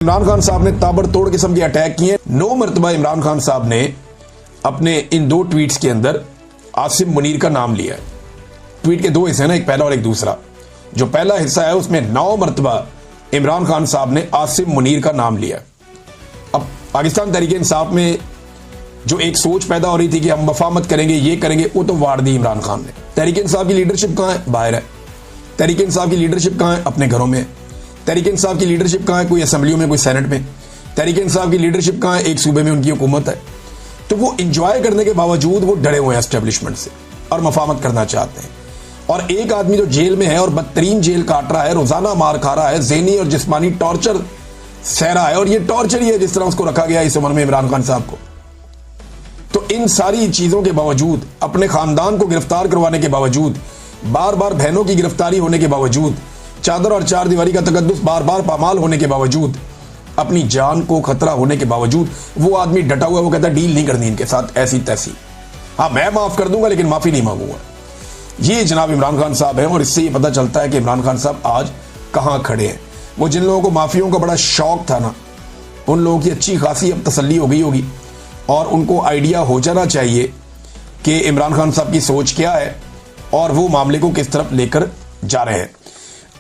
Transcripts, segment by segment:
इमरान खान साहब ने ताबड़तोड़ किस्म के अटैक किए। 9 मरतबा इमरान खान साहब ने अपने इन 2 ट्वीट्स के अंदर आसिम मुनीर का नाम लिया है। ट्वीट के 2 हिस्से हैं ना, एक पहला और एक दूसरा। जो पहला हिस्सा है उसमें 9 मरतबा इमरान खान साहब ने आसिम मुनीर का नाम लिया। अब पाकिस्तान तहरीक इंसाफ में जो एक सोच पैदा हो रही थी कि हम वफामत करेंगे, ये करेंगे, वो तो वाड़ दी इमरान खान ने। तहरीक इंसाफ की लीडरशिप कहाँ है? बाहर है। तहरीक इंसाफ की लीडरशिप कहाँ है? अपने घरों में। तहरीक इंसाफ की लीडरशिप कहाँ है? कोई असेंबलियों में, कोई सेनेट में। तहरीक इंसाफ की लीडरशिप कहाँ है? एक सूबे में उनकी हुकूमत है। तो वो इंजॉय करने के बावजूद वो डरे हुए हैं एस्टेब्लिशमेंट से और मफामत करना चाहते हैं। और एक आदमी जो जेल में है और बदतरीन जेल काट रहा है, रोजाना मार खा रहा है, ज़हनी और जिस्मानी टॉर्चर सह रहा है, और ये टॉर्चर ही है जिस तरह उसको रखा गया इस उम्र में इमरान खान साहब को। तो इन सारी चीजों के बावजूद, अपने खानदान को गिरफ्तार करवाने के बावजूद, बार बार बहनों की गिरफ्तारी होने के बावजूद, चादर और चार दीवारी का तकद्दुस बार बार पामाल होने के बावजूद, अपनी जान को खतरा होने के बावजूद वो आदमी डटा हुआ। वो कहता डील नहीं करनी इनके साथ ऐसी तैसी। हाँ, मैं माफ कर दूंगा लेकिन माफी नहीं मांगूंगा। ये जनाब इमरान खान साहब है। और इससे ये पता चलता है कि इमरान खान साहब आज कहां खड़े हैं। वो जिन लोगों को माफियों का बड़ा शौक था ना, उन लोगों की अच्छी खासी अब तसल्ली हो गई होगी और उनको आइडिया हो जाना चाहिए कि इमरान खान साहब की सोच क्या है और वो मामले को किस तरफ लेकर जा रहे हैं।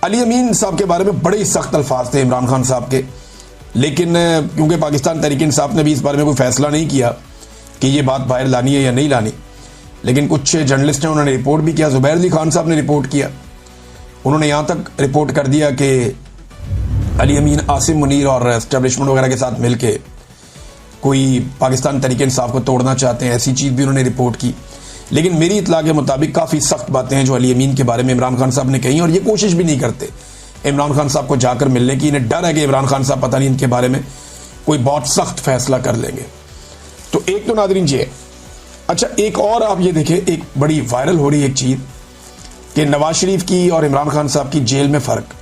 अली अमीन साहब के बारे में बड़े ही सख्त अल्फाज थे इमरान खान साहब के, लेकिन क्योंकि पाकिस्तान तहरीक इंसाफ ने भी इस बारे में कोई फैसला नहीं किया कि ये बात बाहर लानी है या नहीं लानी, लेकिन कुछ जर्नलिस्ट हैं, उन्होंने रिपोर्ट भी किया। जुबैर अली खान साहब ने रिपोर्ट किया। उन्होंने यहाँ तक रिपोर्ट कर दिया कि अली अमीन आसिम मुनीर और एस्टेब्लिशमेंट वगैरह के साथ मिलके कोई पाकिस्तान तहरीक इंसाफ को तोड़ना चाहते हैं, ऐसी चीज़ भी उन्होंने रिपोर्ट की। लेकिन मेरी इत्तला के मुताबिक काफ़ी सख्त बातें हैं जो अली अमीन के बारे में इमरान खान साहब ने कही, और ये कोशिश भी नहीं करते इमरान खान साहब को जाकर मिलने की। इन्हें डर है कि इमरान खान साहब पता नहीं इनके बारे में कोई बहुत सख्त फैसला कर लेंगे। तो एक तो नादरीन जी है। अच्छा, एक और आप ये देखें, एक बड़ी वायरल हो रही एक चीज़ कि नवाज शरीफ की और इमरान खान साहब की जेल में फ़र्क।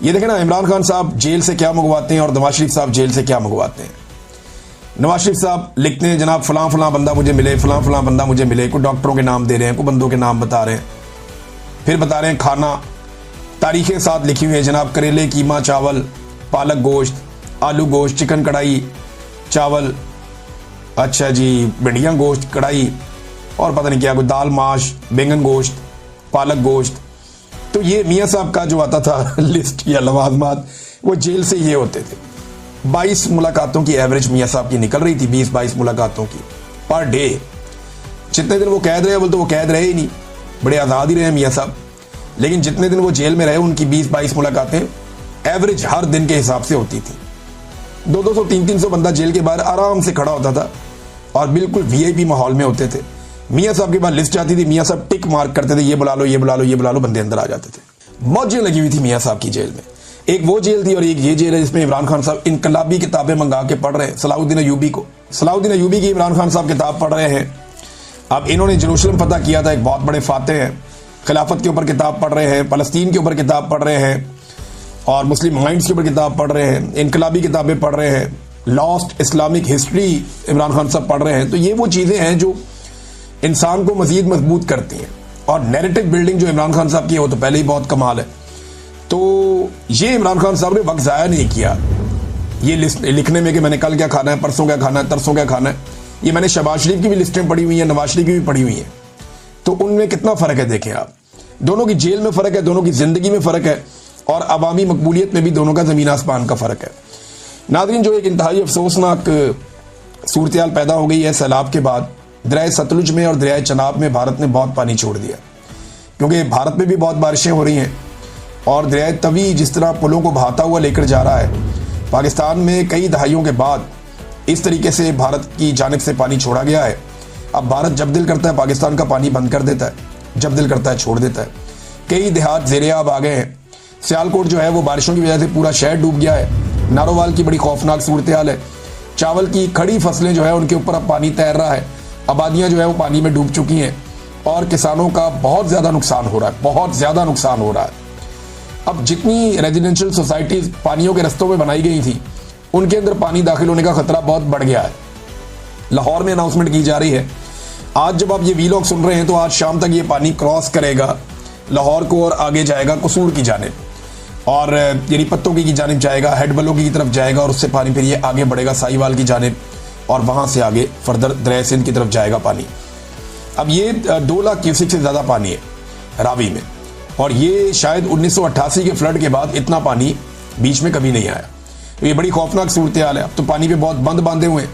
ये देखें ना, इमरान खान साहब जेल से क्या मंगवाते हैं और नवाज शरीफ साहब जेल से क्या मंगवाते हैं। नवाज शरीफ साहब लिखते हैं जनाब फलां फलां बंदा मुझे मिले, फलां फलां बंदा मुझे मिले, कोई डॉक्टरों के नाम दे रहे हैं, कोई बंदों के नाम बता रहे हैं, फिर बता रहे हैं खाना, तारीखें साथ लिखी हुई है जनाब, करेले, कीमा, चावल, पालक गोश्त, आलू गोश्त, चिकन कढ़ाई चावल, अच्छा जी भिंडियाँ गोश्त कढ़ाई, और पता नहीं क्या, कोई दाल माश, बैंगन गोश्त, पालक गोश्त। तो ये मियाँ साहब का जो आता था लिस्ट या लवाजमात, वो जेल से ये होते थे। 22 मुलाकातों की एवरेज मियाँ साहब की निकल रही थी, 20-22 मुलाकातों की पर डे। जितने दिन वो कैद रहे, बोल तो वो कैद रहे ही नहीं, बड़े आज़ाद ही रहे मियाँ साहब, लेकिन जितने दिन वो जेल में रहे उनकी 20-22 मुलाकातें एवरेज हर दिन के हिसाब से होती थी। 200-200, 300-300 बंदा जेल के बाहर आराम से खड़ा होता था और बिल्कुल वीआईपी माहौल में होते थे। मियाँ साहब के पास लिस्ट आती थी, मियाँ साहब टिक मार्क करते थे, ये बुला लो, ये बुला लो, ये बुला लो, बंदे अंदर आ जाते थे। मौजें लगी हुई थी मियाँ साहब की जेल में। एक वो जेल थी और एक ये जेल है जिसमें इमरान खान साहब इनकलाबी किताबें मंगा के पढ़ रहे हैं। सलाउद्दीन अयूबी की इमरान खान साहब किताब पढ़ रहे हैं। अब इन्होंने जेरूसलम फतह किया था, एक बहुत बड़े फाते हैं, खिलाफत के ऊपर किताब पढ़ रहे हैं, फ़लस्तीन के ऊपर किताब पढ़ रहे हैं, और मुस्लिम माइंड्स के ऊपर किताब पढ़ रहे हैं, इनकलाबी किताबें पढ़ रहे हैं, lost Islamic history Imran Khan साहब पढ़ रहे हैं। तो ये वो चीज़ें हैं जो इंसान को मजीद मजबूत करती हैं। और नैरेटिव बिल्डिंग जो इमरान खान साहब की है वो तो पहले ही बहुत कमाल है। तो ये इमरान खान साहब ने वक्त ज़ाया नहीं किया ये लिस्ट लिखने में कि मैंने कल क्या खाना है, परसों क्या खाना है, तरसों क्या खाना है। ये मैंने शहबाज शरीफ की भी लिस्टें पढ़ी हुई हैं, नवाज शरीफ की भी पढ़ी हुई हैं। तो उनमें कितना फ़र्क है देखें आप। दोनों की जेल में फ़र्क है, दोनों की ज़िंदगी में फ़र्क है, और अवामी मकबूलियत में भी दोनों का ज़मीन आसमान का फ़र्क है। नाज़रीन, जो एक इंतहाई अफसोसनाक सूरत हाल पैदा हो गई है सैलाब के बाद, दरिया सतलुज में और दरिया चनाब में भारत ने बहुत पानी छोड़ दिया, क्योंकि भारत में भी बहुत बारिशें हो रही हैं और दरिया तवी जिस तरह पुलों को बहाता हुआ लेकर जा रहा है। पाकिस्तान में कई दहाइयों के बाद इस तरीके से भारत की जानिब से पानी छोड़ा गया है। अब भारत जब दिल करता है पाकिस्तान का पानी बंद कर देता है, जब दिल करता है छोड़ देता है। कई देहात ज़ेर-ए-आब आ गए हैं। सियालकोट जो है वो बारिशों की वजह से पूरा शहर डूब गया है। नारोवाल की बड़ी खौफनाक सूरत हाल है। चावल की खड़ी फसलें जो है उनके ऊपर अब पानी तैर रहा है। आबादियाँ जो है वो पानी में डूब चुकी हैं और किसानों का बहुत ज़्यादा नुकसान हो रहा है, बहुत ज़्यादा नुकसान हो रहा है। अब जितनी रेजिडेंशियल सोसाइटीज़ पानियों के रस्तों में बनाई गई थी, उनके अंदर पानी दाखिल होने का खतरा बहुत बढ़ गया है। लाहौर में अनाउंसमेंट की जा रही है, आज जब आप ये वीलॉग सुन रहे हैं तो आज शाम तक ये पानी क्रॉस करेगा लाहौर को और आगे जाएगा कसूर की जानिब। और यानी पत्तों की जानिब जाएगा, हेड बलोगी की तरफ जाएगा और उससे पानी फिर ये आगे बढ़ेगा साहिवाल की जानिब और वहाँ से आगे फर्दर दरिया सिंध की तरफ जाएगा पानी। अब ये 2 लाख क्यूसेक से ज़्यादा पानी है रावी में, और ये शायद 1988 के फ्लड के बाद इतना पानी बीच में कभी नहीं आया। तो ये बड़ी खौफनाक सूरत हाल है। अब तो पानी पे बहुत बंद बांधे हुए हैं।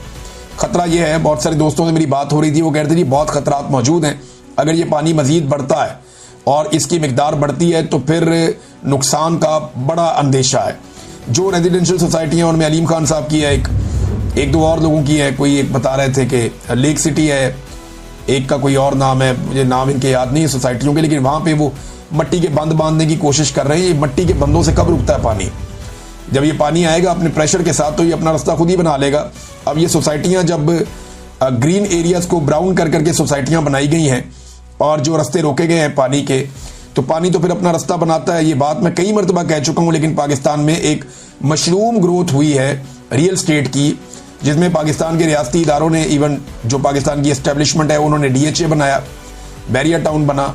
खतरा ये है, बहुत सारे दोस्तों से मेरी बात हो रही थी, वो कह रहे थे जी बहुत खतरात मौजूद हैं, अगर ये पानी मजीद बढ़ता है और इसकी मिकदार बढ़ती है तो फिर नुकसान का बड़ा अंदेशा है। जो रेजिडेंशियल सोसाइटियाँ उनमें अलीम खान साहब की है, एक दो और लोगों की है, कोई एक बता रहे थे कि लेक सिटी है, एक का कोई और नाम है, मुझे नाम इनके याद नहीं है सोसाइटियों के, लेकिन वहाँ पे वो मट्टी के बंद बांधने की कोशिश कर रहे हैं। ये मट्टी के बंदों से कब रुकता है पानी? जब ये पानी आएगा अपने प्रेशर के साथ तो ये अपना रास्ता खुद ही बना लेगा। अब ये सोसाइटियाँ जब ग्रीन एरियाज को ब्राउन कर करके सोसाइटियाँ बनाई गई हैं और जो रास्ते रोके गए हैं पानी के, तो पानी तो फिर अपना रास्ता बनाता है। ये बात मैं कई मरतबा कह चुका हूँ, लेकिन पाकिस्तान में एक मशरूम ग्रोथ हुई है रियल स्टेट की, जिसमें पाकिस्तान के रियासती इदारों ने, इवन जो पाकिस्तान की एस्टेब्लिशमेंट है उन्होंने DHA बनाया, बैरियर टाउन बना,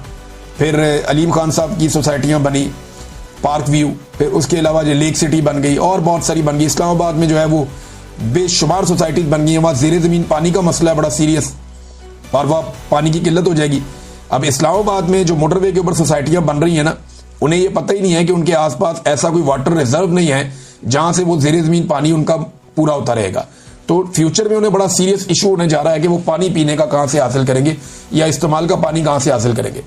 फिर अलीम खान साहब की सोसाइटियाँ बनी, पार्क व्यू, फिर उसके अलावा जो लेक सिटी बन गई और बहुत सारी बन गई। इस्लामाबाद में जो है वो बेशुमार सोसाइटीज बन गई हैं। वहाँ ज़ेरे ज़मीन पानी का मसला है बड़ा सीरियस और वह पानी की किल्लत हो जाएगी। अब इस्लामाबाद में जो मोटरवे के ऊपर सोसाइटियाँ बन रही हैं ना, उन्हें ये पता ही नहीं है कि उनके आसपास ऐसा कोई वाटर रिजर्व नहीं है जहाँ से वो ज़ेरे ज़मीन पानी उनका पूरा होता रहेगा। तो फ्यूचर में उन्हें बड़ा सीरियस इशू होने जा रहा है कि वो पानी पीने का कहाँ से हासिल करेंगे या इस्तेमाल का पानी कहाँ से हासिल करेंगे।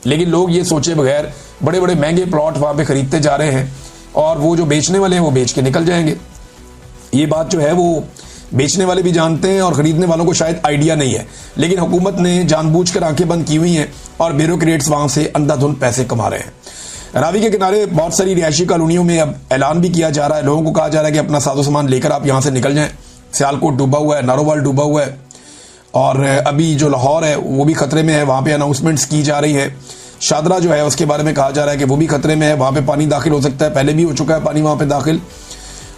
लेकिन लोग ये सोचे बगैर बड़े बड़े महंगे प्लॉट वहाँ पे खरीदते जा रहे हैं और वो जो बेचने वाले हैं वो बेच के निकल जाएंगे। ये बात जो है वो बेचने वाले भी जानते हैं और खरीदने वालों को शायद आइडिया नहीं है, लेकिन हुकूमत ने जानबूझकर आंखें बंद की हुई हैं और ब्यूरोक्रेट्स वहाँ से अंधाधुंध पैसे कमा रहे हैं। रावी के किनारे बहुत सारी रिहायशी कॉलोनियों में अब ऐलान भी किया जा रहा है, लोगों को कहा जा रहा है कि अपना साजो सामान लेकर आप यहाँ से निकल जाएं। सियालकोट डूबा हुआ है, नारोवाल डूबा हुआ है और अभी जो लाहौर है वो भी खतरे में है, वहाँ पे अनाउंसमेंट्स की जा रही है। शादरा जो है उसके बारे में कहा जा रहा है कि वो भी खतरे में है, वहाँ पे पानी दाखिल हो सकता है, पहले भी हो चुका है पानी वहाँ पे दाखिल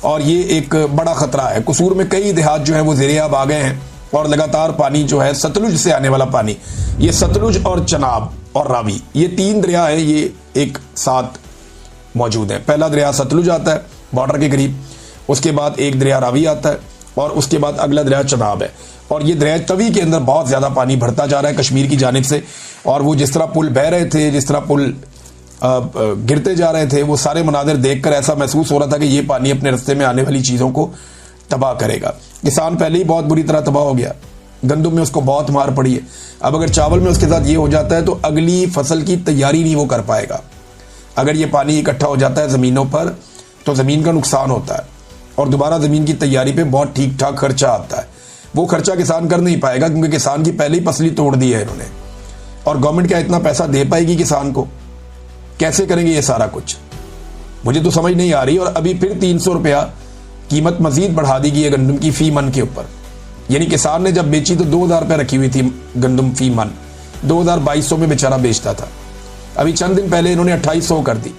और ये एक बड़ा खतरा है। कसूर में कई देहात जो है वो ज़ेरे-आब आ गए हैं और लगातार पानी जो है सतलुज से आने वाला पानी, ये सतलुज और चनाब और रावी, ये 3 दरिया है, ये एक साथ मौजूद है। पहला दरिया सतलुज आता है बॉर्डर के करीब, उसके बाद एक दरिया रावी आता है और उसके बाद अगला दरिया चनाब है। और ये दरिया तवी के अंदर बहुत ज़्यादा पानी भरता जा रहा है कश्मीर की जानिब से, और वो जिस तरह पुल बह रहे थे, जिस तरह पुल गिरते जा रहे थे, वो सारे मनाजिर देखकर ऐसा महसूस हो रहा था कि ये पानी अपने रास्ते में आने वाली चीज़ों को तबाह करेगा। किसान पहले ही बहुत बुरी तरह तबाह हो गया, गंदम में उसको बहुत मार पड़ी है, अब अगर चावल में उसके साथ ये हो जाता है तो अगली फसल की तैयारी नहीं वो कर पाएगा। अगर ये पानी इकट्ठा हो जाता है ज़मीनों पर तो ज़मीन का नुकसान होता है और दोबारा ज़मीन की तैयारी पे बहुत ठीक ठाक खर्चा आता है। वो खर्चा किसान कर नहीं पाएगा क्योंकि किसान की पहले ही फसली तोड़ दी है इन्होंने, और गवर्नमेंट क्या इतना पैसा दे पाएगी किसान को? कैसे करेंगे ये सारा कुछ? मुझे तो समझ नहीं आ रही। और अभी फिर 300 रुपया कीमत मजीद बढ़ा दी गई है गंदम की फी मन के ऊपर। यानी किसान ने जब बेची तो 2000 रुपये रखी हुई थी गंदम फी मन, 2200 में बेचारा बेचता था, अभी चंद दिन पहले इन्होंने 2800 कर दी।